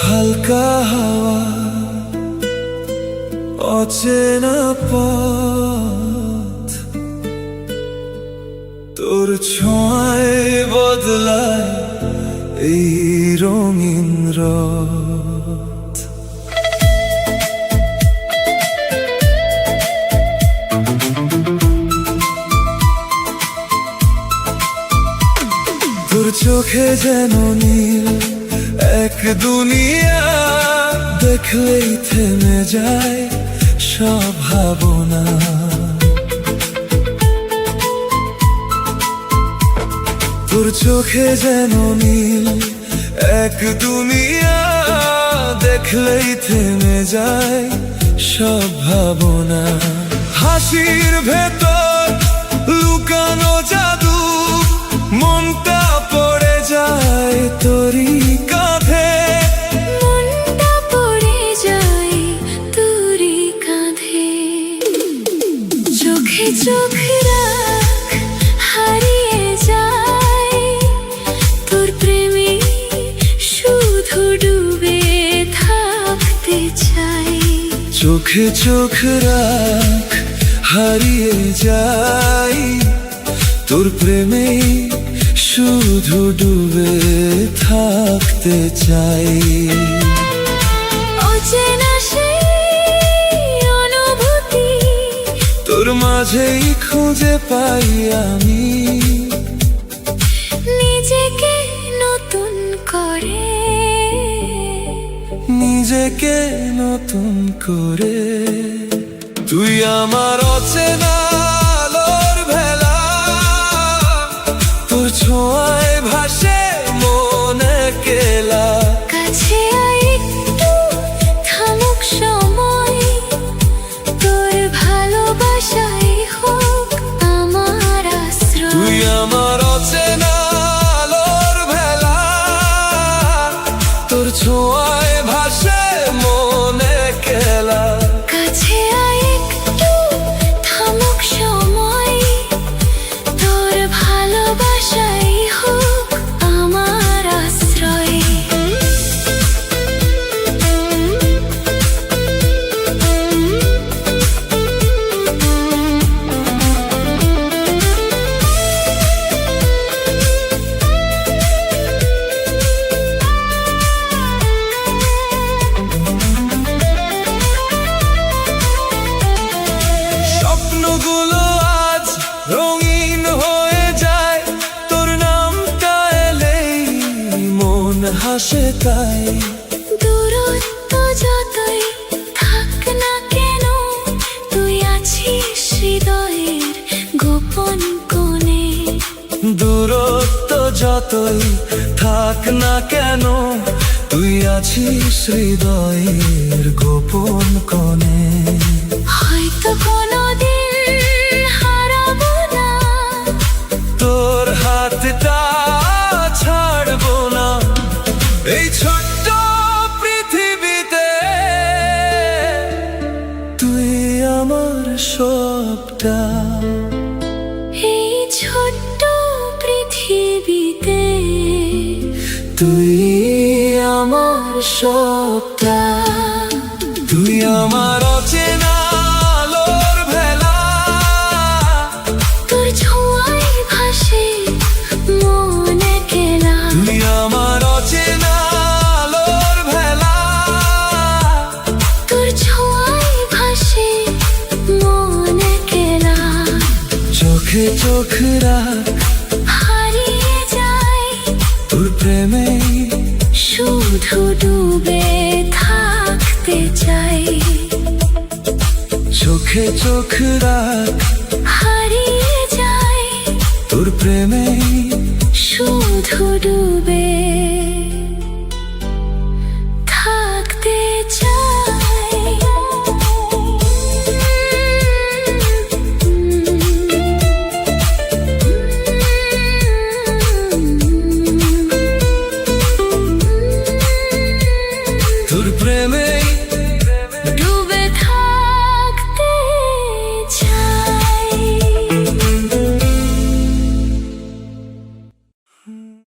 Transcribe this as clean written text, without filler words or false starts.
হালকা হাওয়া, অচেনা পথ, তোর ছোঁয়ায় বদলায় এই রঙিন রথ। তোর চোখে যেন নীল এক দুনিয়া, দেখলেই থেমে যায় সব ভাবনা। তোর চোখে যেন নীল এক দুনিয়া, দেখলেই থেমে যায় সব ভাবনা। হাসির ভেতর লুকানো জাদু, মনটা পড়ে যায় তোরই কাঁধে। মনটা পড়ে যায় তোরই কাঁধে। চোখে চোখ রাখ, হারিয়ে যায় তোর প্রেমে, শুধু ডুবে থাকতে চাই। চোখে চোখ রাখ, হারিয়ে যাই তোর প্রেমে, শুধু ডুবে থাকতে চাই। অচেনা সেই অনুভূতি তোর মাঝেই খুঁজে পাই আমি, নিজেকে নতুন করে, নিজেকে নতুন করে। তুই আমার অচেনা আলোর ভেলা, তোর ছোঁয়ায় ভাসে মন একলা। কাছে আয় একটু, থামুক সময়, তোর ভালোবাসাই হোক আমার আশ্রয়। তুই আমার অচেনা আলোর ভেলা, তোর ছোঁয়ায় ভাসে মন একলা। কাছে আয় একটু, থামুক সময়, তোর ভালোবাসাই হোক আমার আশ্রয়। স্বপ্নগুলো আজ রঙিন হয়ে যায়, তোর নামটা এলেই মন হাসে তাই। দূরত্ব যতই থাক না কেন, তুই আছিস হৃদয়ের গোপন কোণে। দূরত্ব যতই থাক না কেন, তুই আছিস হৃদয়ের গোপন কোণে। হয়তো কোনোদিন হারাবো না, তোর হাতটা ছাড়বো না এই ছোট্ট পৃথিবীতে। তুই আমার সবটা এই ছোট্ট পৃথিবীতে। তুই আমার সবটা। তুই আমার অচেনা আলোর ভেলা, তোর ছোঁয়ায় ভাসে মন একলা। তুই আমার অচেনা আলোর ভেলা, তোর ছোঁয়ায় ভাসে মন একলা। চোখে চোখ রাখ, হারিয়ে যায় তোর প্রেমে, শুধু ডুবে থাকতে চাই। চোখে চোখ রাখ, হারিয়ে যায় তোর প্রেমে, শুধু ডুবে